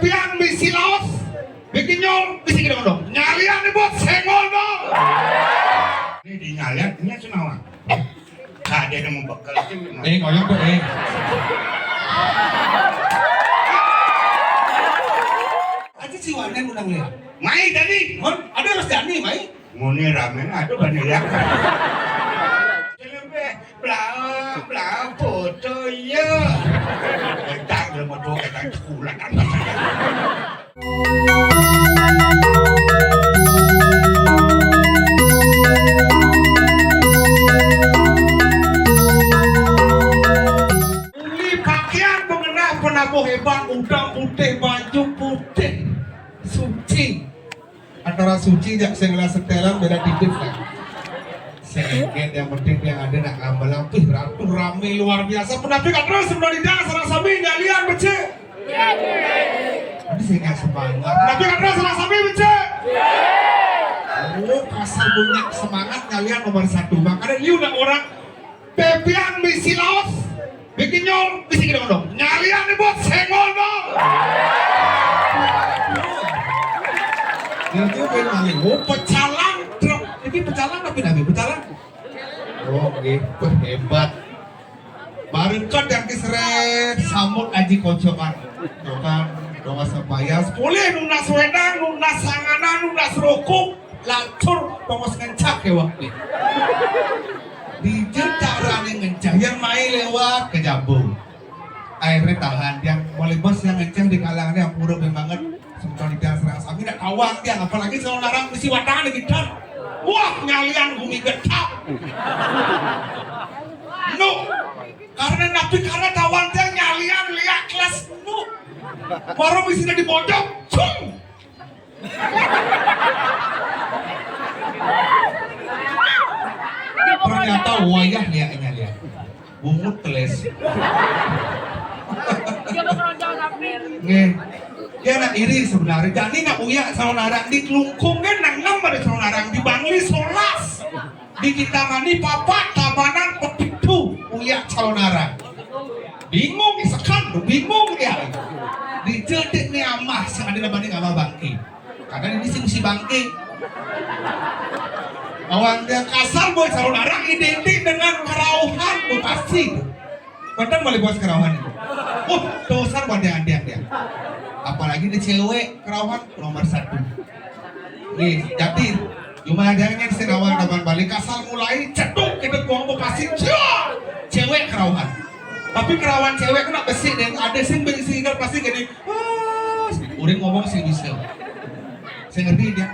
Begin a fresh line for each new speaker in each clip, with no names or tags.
Piang misi laos, bikin nyol, misi kita dong. Nyalian nih bos, senggol dong. Ini di nyalian, ini senawa. Ada yang mau bekal itu.
Ngoyong tuh
Aja si Wanen udah ngeliat. Mai tadi, ada harus Dani, Mai. Muni ramen, ada banyak ya. Blau, blau, foto ya. Tak ada mau kita sekolah kan. Beli pakaian mengenai penabuh hebat, udang putih, baju putih, suci. Antara suci jak saya setelan beda tipis lah. Sengit yang penting yang ada nak amal lampu ratu rame luar biasa. Pendamping terus sebelum tidak serasami nyalian bece. Ini saya nggak semangat. Pendamping terus serasami bece. Oh kasar banyak semangat nyalian nomor 1. Makanya liu nak orang pepian misi laos, bikin nyol, misi kita dong. Nyalian nih bos, senggol dong. Itu benar. Oh pecalang. Ini pecalang tapi nabi pecalang. Oh gitu hebat. Barengkot yang kisret samut aji kocokan. Kocokan doa sepayas. Boleh nunas wedang, nunas sanganan, nunas rokok, lancur pengos ngencak ya waktu. Di jentaran yang ngencak yang main lewat ke jambung. Akhirnya tahan yang boleh bos yang ngencak di kalangannya yang pura banget. Sementara dia serang sapi tidak kawang dia apalagi soal larang misi watangan di gitar. Wah nyalian bumi getap. No, karena nabi karena tawan dia nyalian lihat kelas no. Baru misinya di pojok, cung. Ternyata wayah liatnya lihat, bungut teles. Nih. Dia nak iri sebenarnya, jadi nak uyak saudara di kelungkung kan nang pada saudara di Bangli solas, di kita mani papat tabanan petitu uyak saudara, bingung sekan, bingung dia, di cetek ni amah yang ada banding amah bangki, karena ini si bangki, awang dia kasar boy saudara identik dengan kerauhan, pasti, betul boleh buat kerauhan itu, dosar pada dia. Apalagi di cewek kerawan nomor 1. Nih, jadi cuma adanya di Serawang dapat balik kasar mulai ceduk kita buang pasti cewek kerawan. Tapi kerawan cewek kena besi dan ada sing sehingga pasti gini. Udah ngomong sih bisa. Saya ngerti dia.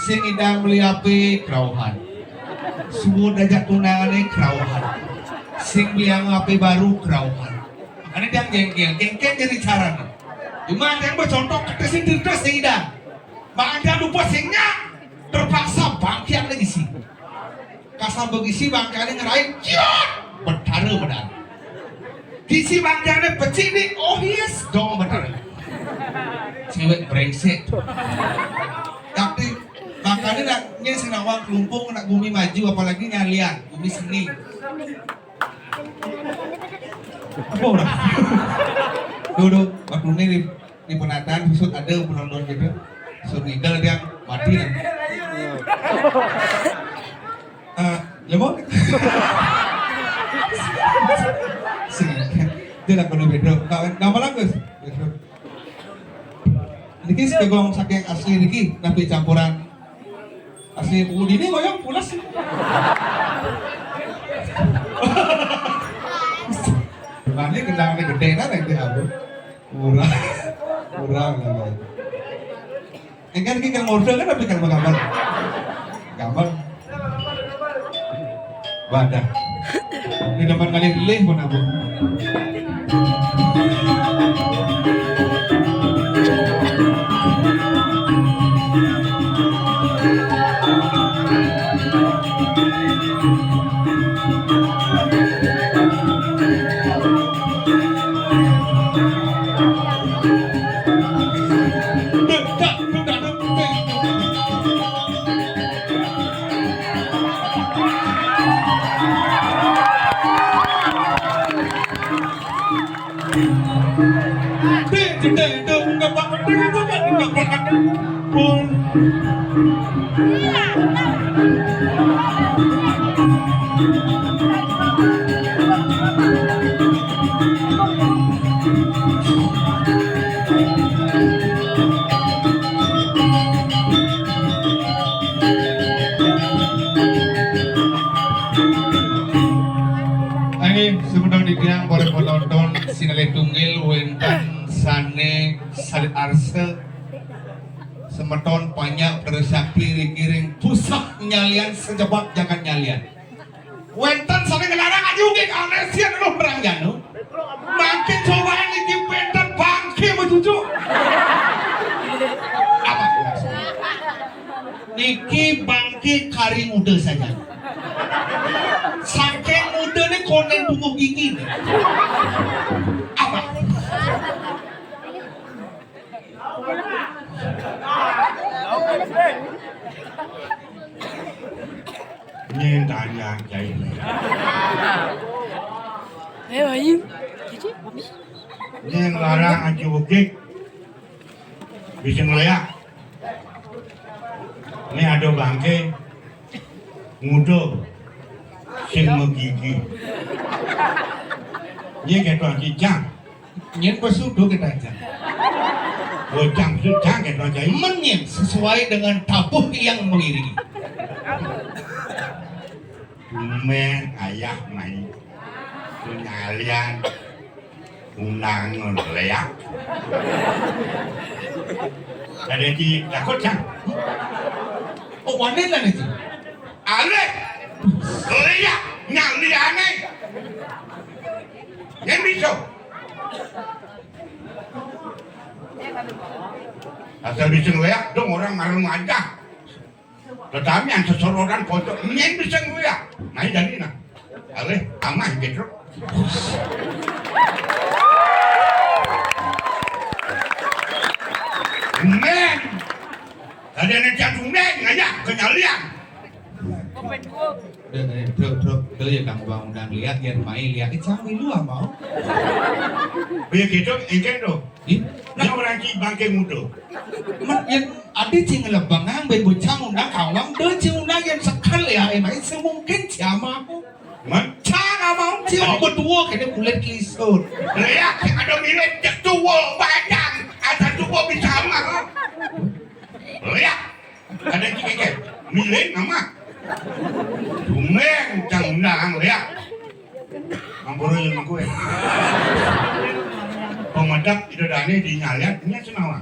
Sing idang meliapi kerawan. Semua dajak tunangannya kerawan. Sing biang api baru kerawan. Makanya dia gengkel jadi caranya. Cuma yang bercontoh ketesin terus tidak. Makanya lupa singnya terpaksa bangkian lagi sih. Kasar begisi bangkiannya ngerain, ciot, bertaruh benar. Disi bangkiannya pecik nih, oh yes, dong benar. Cewek brengsek. Tapi makanya naknya senawang kelumpung nak bumi maju apalagi nyalian bumi seni. Apa orang? Duduk waktu ini di penataan khusus ada penonton gitu Sunidal dia mati kan lemot dia nak kena beda nama lagus Niki segong saking asli Niki tapi campuran asli kulit ini goyang pulas Bani kendangnya gede kan yang dia abu kurang lah. Ini kan kita ngorder kan tapi kan gambar badah. Ini dapat kali leh pun abu. bangun dulu tuh kan nggak berangkat pun. Sebelum dibilang boleh penonton sinale tunggil wentan sane salit arse semeton banyak tersapi dikiring pusat nyalian sejebak jangan nyalian wentan sane ngelarang aja uge kanesian lo beranggan lo makin cobaan iki pentan bangke menuju apa niki bangke kari muda saja saking muda nih konen tumbuh gigi nih. Apa? Ini tanya jadi.
Ayo.
Ini larang aja bukit. Bisa ngeliat. Ini ada bangke muda. Sing megigi. Ini kita jang. Ini pesudu kita jang. Bocang jang kita jang. Menyim sesuai dengan tabuh yang mengiringi. Tumen ayah main. Penyalian. Undangan leak. Ada di takut jang. Oh wanita nih. Ale. Leak, nyaliane. Yang bisa. Asal bisa ngeliat dong orang marung aja. Tetapi yang sesorotan foto, yang bisa ngeliat. Nah jadi nah, alih aman gitu. Neng, ada jantung neng aja kenyalian. Tuh ya kamu bang undang lihat ya main lihat itu sama lu mau begitu ingin tuh nah orang ki bangke muda mat yang ada cing lebangan berbocang undang kawang deh cing undang yang sekali ya emang itu mungkin siapa aku cara mau cing berdua kayaknya kulit kisut lihat yang ada milik tua banyak ada tua bisa sama lihat ada cing milik nama Tumeng cang undang lihat. Ampun yang aku pemadap tidak ada di nyalian ini senawa.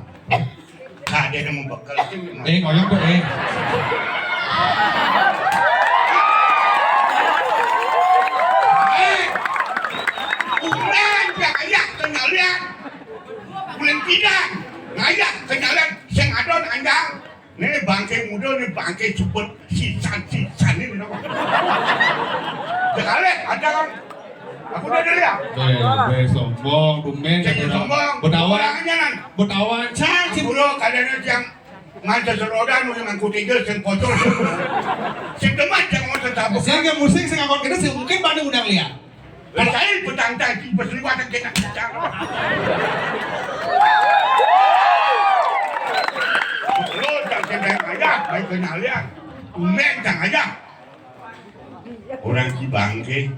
Tak ada yang membekal itu. Ngoyong tuh Undang ngayak ke nyalian. Bulan pidang ngayak ke nyalian. Seng adon anjang. Nih bangke muda nih bangke cepet sisan ini kenapa? Sekali ada kan? Aku udah lihat. Sombong, dumen. Sombong. Betawan. Cang. Bro kadang yang ngajak serodan udah ngangkut tinggal sing pocor. Sing teman jangan mau tetap. Sing ke musik sing ngakon kene sing mungkin pada undang lihat. Percaya petang tadi berliwatan kita. Baik kenyalian, umen jangan aja. Orang Cibangke,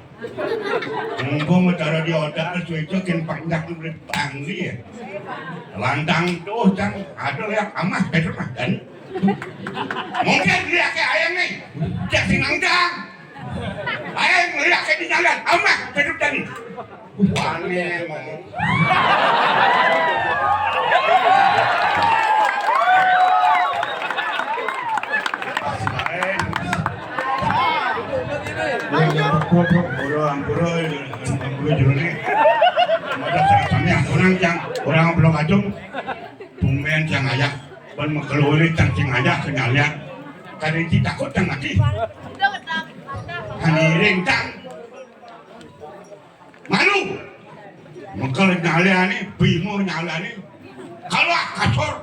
ngomong taruh di otak, cuecokin panjang udah bangsi ya. Lantang tuh cang, ada yang amah betul mah kan? Mungkin dia kayak ayam nih, dia sinang cang. Ayam lihat kayak di jalan, amah betul tadi. Wangi ngomong. Orang belum ajung, tumben yang ayak, ban mengeluri cacing aja kenyalian, karena itu takut yang lagi, haniring cang, malu, mengkel nyalian ini, bimo nyalian ini, kalau kasor,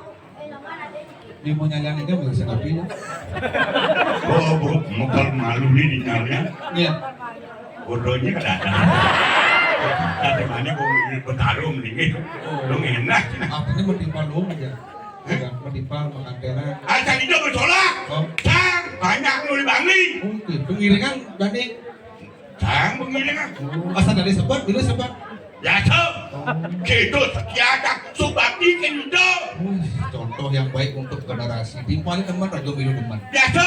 bimo nyalian itu bisa ngapain? Oh, mengkel malu nih di nyalian, iya, bodohnya kadang.
Tadi mana gua bertarung dingin. Lu enak.
Apa ini menimpa lu aja? Menimpa mengantena.
Asal itu bertolak. Sang banyak nu dibangli.
Mungkin pengiringan banding.
Sang pengiringan.
Asal dari sebat, bila sebat.
Ya so. Gitu sekian subakti kan itu.
Contoh yang baik untuk generasi. Timpalin teman raja milu teman.
Ya so.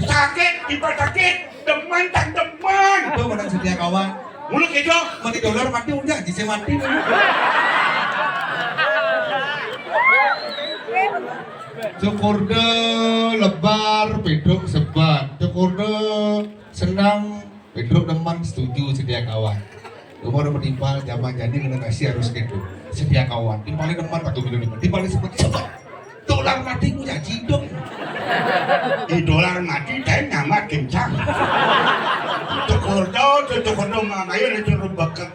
Sakit, tiba sakit. Deman tak deman.
Itu menang setia kawan.
Mulut itu.
Mati dolar mati udah, jise mati. Cukurde lebar, pedok sebat. Cukurde senang, pedok teman setuju setia kawan. Umur menimpal zaman jadi generasi harus gitu. Setia kawan. Timpalin teman raja milu teman. Timpalin sebat. Dolar mati punya jidong.
Di dolar mati dan nama kencang. Tukurdo mamayo itu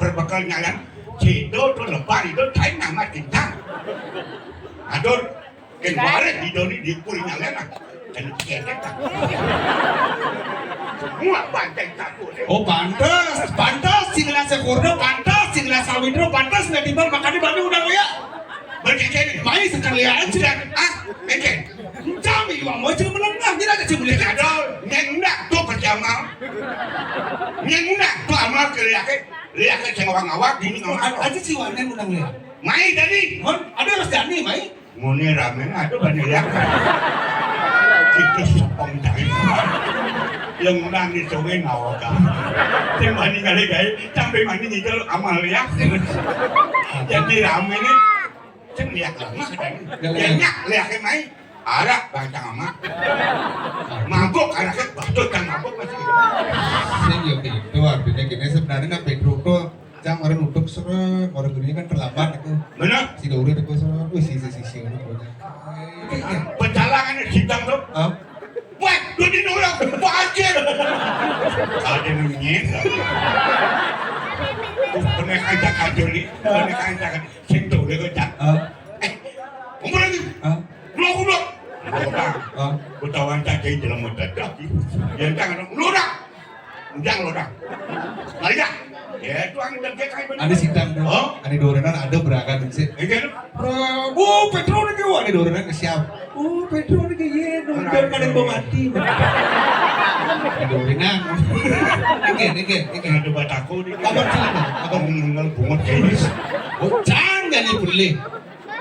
berbekal nyalan. Cido tu lebar itu dan nama kencang. Ador kemarin di doni di puri nyalan. Dan kekek. Semua banteng takut.
Oh pantas singlah sekurdo, pantas singlah sawindro, pantas nggak timbal makan di Bandung udah ya.
Berkekek.
Mai sekalian sudah.
Kekek.
Kami juga mau cuma menengah tidak ada cuma lihat.
Ador nyendak tu perjama. Nyendak tu amal keliaket. Liaket yang orang awak ini ngomong.
Aja sih warna menang lihat.
Mai tadi.
Ada harus jani mai.
Muni ramen ada banyak lihat. Kita sopong cari. Yang menang di sungai ngawak. Yang mani kali gay. Sampai mani nyicil amal lihat. Jadi ramen ini. Ceng lihat lama katanya. Yang lihat mai. Arak bantang amat. Mabuk anaknya batut kan mabuk masih.
Sing yo gitu artinya gini sebenarnya kan Pedro kok jang orang untuk seret orang gini kan terlambat itu.
Benar.
Si Dore itu seret, si ini punya.
Pecalangan hitam tuh. Wah, lu di nolak, wajib. Ada nunyi. Pernah ajak kajoli, pernah ajak sing Dore kok jak. Ngomong lagi. Belum. Kutawan cacing dalam mendadak. Yang jangan lunak. Jangan lunak. Mari dah. Ya, itu angin dan kayak benar.
Ada sidang dong. Ada Dorenan ada beragam sih.
Iya.
Oh, Pedro ni kau ada Dorenan siap. Oh, Pedro ni kaya nonton kan yang mati. Dorenan. Again.
Ada bataku di.
Kabar cerita.
Abang meninggal bungut kayak
Oh, jangan ni boleh.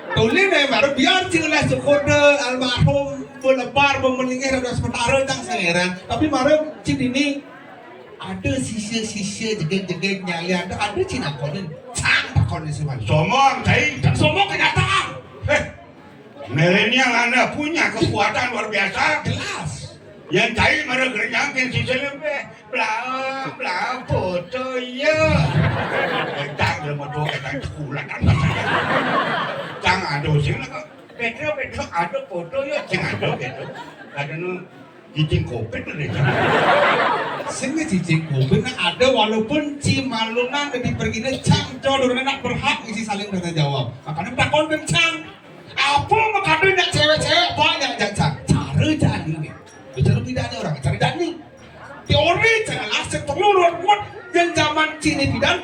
Boleh nih, baru biar cinglah syukurnya almarhum berlebar memelingkir ada sementara tang sengeran. Tapi baru cing ini ada sisa-sisa jegek-jegek nyali ada cina konin, cang konin semua.
Somong, cai.
Semua kenyataan.
Milenial anda punya kekuatan luar biasa.
Jelas.
Yang cai mana kerjaan sisa lebih. Blau foto ya. Cang dalam motor kita sekolah kan. Cang ada sing nak Pedro ada foto ya cing ada gitu. Ada nu cicing kopet ni.
Sehingga cicing kubin ada walaupun cimalunan di perginya cang jodohnya nak berhak isi saling tanya jawab. Makanya takon kencang. Apa makanya nak cewek-cewek banyak cang. Cara jadi ni. Bicara tidak ada orang cari jadi. Teori jangan aset telur kuat yang zaman Cina bidan.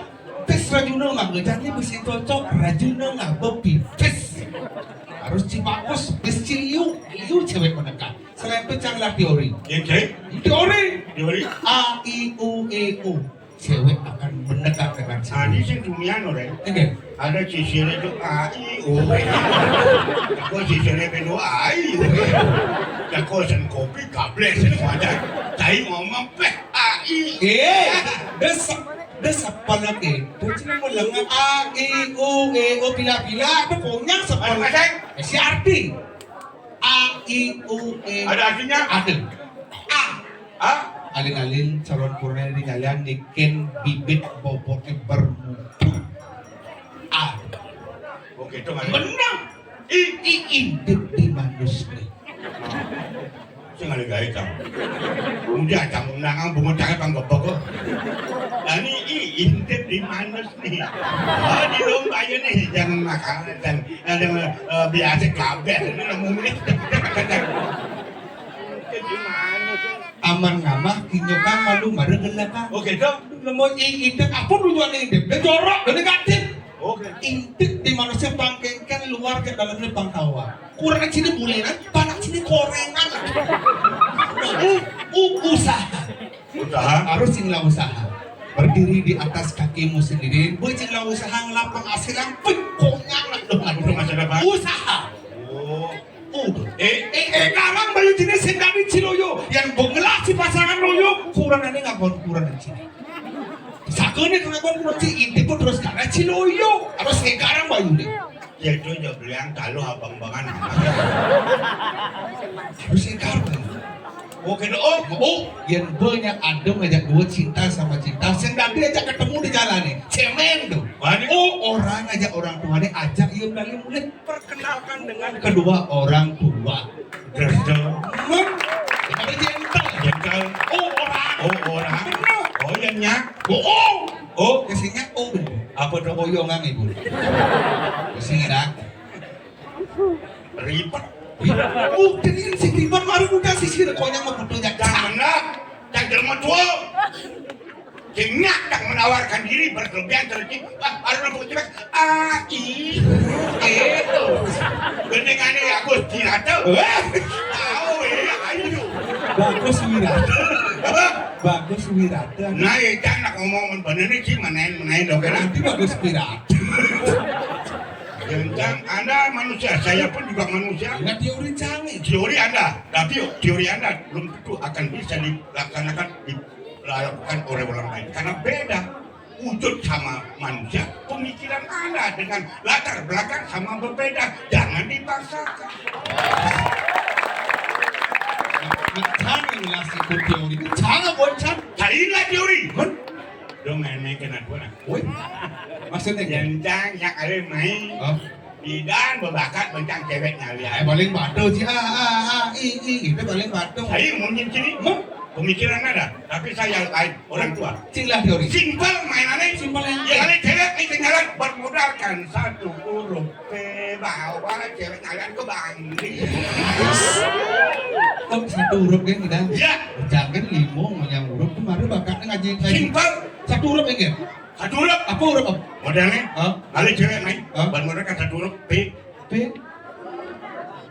Tes rajuna nggak jadi besi cocok rajuna nggak bepi tes harus cipakus besi liu cewek menekan selain itu janganlah teori teori A I U E U cewek akan mendekat dengan cewek.
Ini sih dunia orang. Ada sisirnya itu A I U E. Aku sisirnya itu A I U E. Aku sen kopi kables ini aja. Saya ngomong A I.
Des apa lagi? Dia cuma melengah A I U E O bila-bila itu pokoknya sekolah. Si arti A I U E.
Ada artinya?
Ada.
A.
Alin-alin calon purna di kalian niken bibit bobotnya bermutu. A.
Oke itu mana?
Menang. Induk di manusia.
Saya nggak ada gaya udah kamu menang bunga jangan panggap kok. Nah ini induk di manusia. Di domba ini jangan makan dan ada biasa kabel ini ngomongnya.
Aman ngamah kinyokan malu mareng kan.
Oke dong.
Nemu intip apa tujuan intip? Dia jorok, dia negatif.
Oke.
Intip di manusia pangkengkan luar ke dalamnya pangkawa. Kurang sini buliran, panak sini korengan. Usaha.
Usaha.
Harus inilah usaha. Berdiri di atas kakimu sendiri. Boy cinglah usaha ngelapang asilang. Konyang lah
Untuk masa depan.
usaha.
Oh.
Sekarang bayu jenis yang dari Ciloyo yang bengelah si pasangan loyo kurang ada nggak kurang di sini. Sakone kena kurang si intip pun terus karena Ciloyo harus sekarang bayu deh.
Ya itu aja bilang kalau abang-abangan.
Harus sekarang.
Oke,
Yang banyak ada ngajak dua cinta sama cinta, sedang dia ajak ketemu di jalan nih, cemen tuh. Orang ngajak orang tua nih, ajak yuk dari mulai perkenalkan dengan kedua orang tua.
Gentle.
Ada gentle.
Gentle. Orang. Yang nyak.
Kesini
Apa dong?
boyongan ibu. Kesini dah.
Ribet.
Jadi si ribet baru udah sisir konyang mau betulnya.
Jangan tak jelma tua. Kenyak tak menawarkan diri berkelebihan terjadi. Baru nak cakap, itu. Bendengannya aku tidak tahu. Tahu ayo.
Bagus wirata.
Apa?
Bagus wirata.
Nah, jangan nak ngomong benar ni sih main dong kan?
Nanti bagus wirata.
Jangan Anda manusia, saya pun juga manusia.
Ingat teori canggih.
Teori Anda, tapi teori Anda belum tentu akan bisa dilaksanakan dilakukan oleh orang lain karena beda wujud sama manusia. Pemikiran Anda dengan latar belakang sama berbeda, jangan dipaksakan.
Canggih nasi pun teori. Canggih bonchan.
Carilah teori. Dong main kena dua.
Woi, maksudnya
Jangan yang ada main. Idan berbakat bencang cewek nyali.
paling batu sih. Itu paling batu.
Saya mungkin sini. Pemikiran ada, tapi saya lain orang tua.
Cinglah teori.
Simpel mainannya,
Simpel yang
yang ada cewek ini tinggalan bermodalkan satu huruf P bawa cewek nyalian ke Bangli.
Satu huruf kan kita.
Ya,
Jangan limong yang huruf kemarin bakal ngaji.
simpel
Satu huruf kan?
satu huruf.
Apa huruf?
Modelnya, ada cewek main
Hah?
bermodalkan satu huruf P.
P.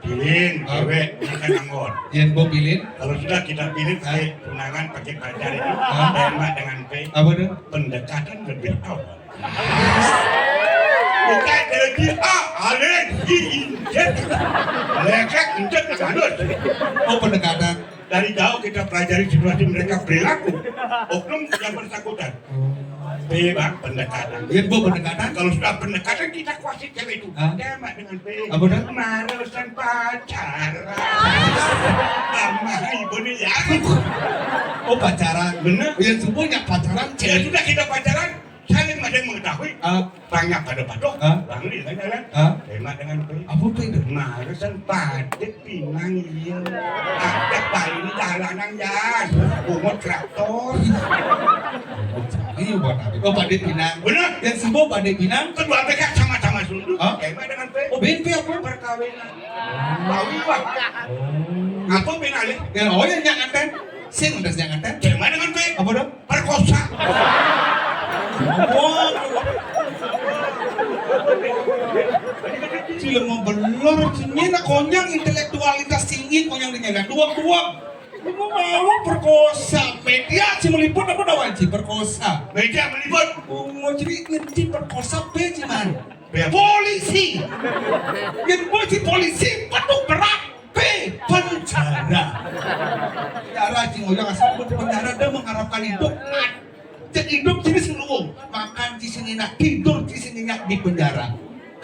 Pilih cewek ini kan anggot.
Yang mau pilih
Kalau sudah kita pilih P, tunangan pakai pacar itu,
Hah?
tembak dengan P,
apa tuh?
pendekatan lebih awal. Bukan dari ada diinjek, lekek injek halus.
Oh pendekatan.
Dari jauh kita pelajari situasi mereka perilaku, oknum yang bersangkutan. P bang pendekatan.
Yang mau pendekatan?
Kalau sudah pendekatan kita kuasai cewek itu.
Hah?
Tembak dengan P.
Apa dah?
Marusan pacaran. Mama ibu nih ya.
Oh pacaran.
Bener.
Yang semuanya pacaran.
Ya sudah kita pacaran, saling ada yang mengetahui. Banyak pada patok,
Hah?
bang di jalan.
Hah?
Tembak dengan P.
Apa tuh itu?
Marusan padet pinang iya. Ada bayi di jalanan ya. Bungut traktor.
Ini buat apa? Oh Pak Pinang.
Bener.
Yang semua Pak Pinang.
Kedua mereka sama-sama sunduk.
Hah?
Tembak dengan P.
Oh BNP apa?
Perkawinan. Bawi wah. Apa pinalih?
Yang oh yang nyanganten. Sing udah nyanganten.
Tembak dengan P.
Apa dong?
Perkosa.
Wah. Film mau belor, ini nak konyang intelektualitas tinggi konyang dinyaga dua. Kamu mau perkosa, media sih meliput apa dah wajib perkosa.
Media meliput.
Mau jadi ngerti perkosa P cuman.
P.
Polisi. Yang polisi penuh berat P penjara. Penjara cing orang asal penjara dia mengharapkan hidup. Jadi hidup sini seluruh makan di sini nak tidur di sini nak di penjara.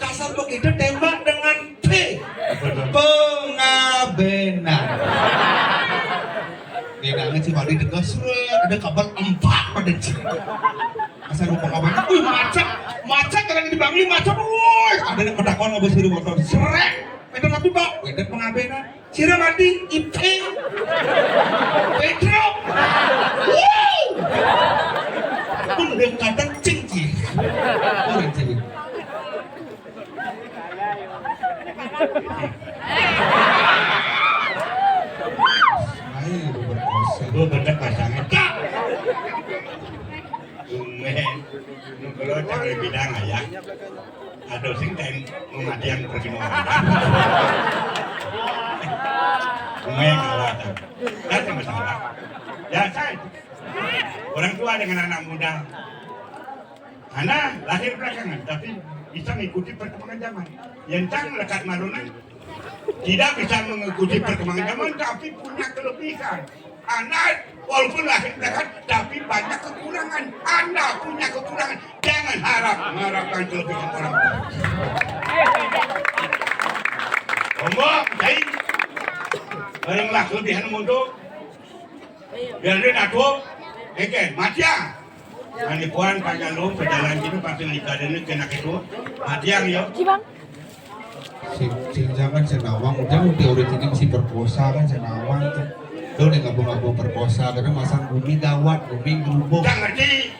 Kasar begitu tembak dengan P pengabenan. Dia nangis si Bali dekat surat ada kabar 4 pada sini. Asal lupa kabarnya, macet karena di Bangli macet, ada yang pedakon nggak bisa di motor, serek, itu nanti pak, wedet pengabenan, sirah mati, ipeng, petrok, wow, pendekatan cengki, orang cengki. Ayo berkosa.
Gue berdek pasangnya. Kalau cari bidang ya. Aduh sing ten kematian pergi mau. Mengalah tuh. Ada masalah. Ya saya. Orang tua dengan anak muda. Anak lahir belakangan tapi bisa mengikuti perkembangan zaman. Yang jangan lekat malunan tidak bisa mengikuti perkembangan zaman tapi punya kelebihan. Anak walaupun lahir belakangan tapi banyak kekurangan. Anda punya kekurangan. Jangan mengharapkan kelebihan orang tua. Ngomong, jadi baranglah kelebihan untuk biar dia nato, mati ya. Manipuan panjalung perjalanan itu pasti likadan kena itu mati yang yo.
Si zaman senawang udah teori ini mesti perkosa kan senawang tuh. Tuh nih ngabung-ngabung perkosa karena masang bumi gawat, bumi gerubuk.
Jangan ngerti,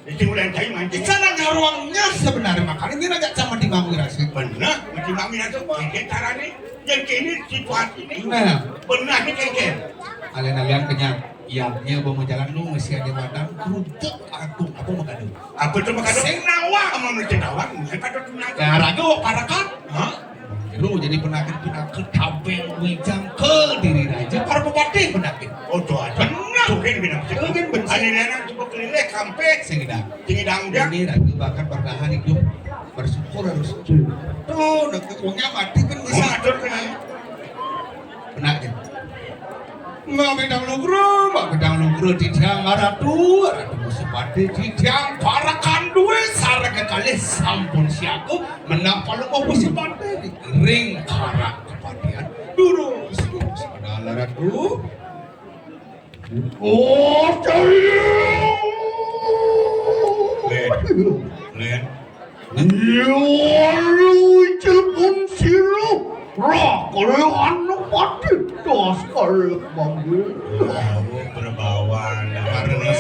itu mulai cai mancing.
Sana ngaruangnya sebenarnya makanya ini agak sama di Bang Wirasi.
Benar, mesti mami itu kayak caranya. Yang kini situasi ini.
Nah,
benar nih kayak.
Alien kenyang. Iya, bawa jalan lu mesti ada madam kerupuk aku mengadu.
Apa itu mengadu? Senawa sama mesti nawang, mesti pada tenaga.
Ya ragu parakan. Hah? Lu jadi penakit tabeng wijang ke diri raja para bupati penakit.
Oh tuh aja. Benar. Mungkin benar.
Mungkin benar.
Ada yang coba keliling sampai
sengidang.
Dia.
Ini ragu bahkan bertahan hidup bersyukur harus. Tuh, uangnya mati kan bisa.
Mengatur kan?
Penakit. Nggak bedang lugro di tiang aratu musuh pade di tiang parakan duwe sarga kali sampun siaku menapa lu mau musuh pade di ring karak kepadian dulu pada aratu oh Len Cepun siru roh kalau anak pati dos kalau manggil
Berbawaan.
Karena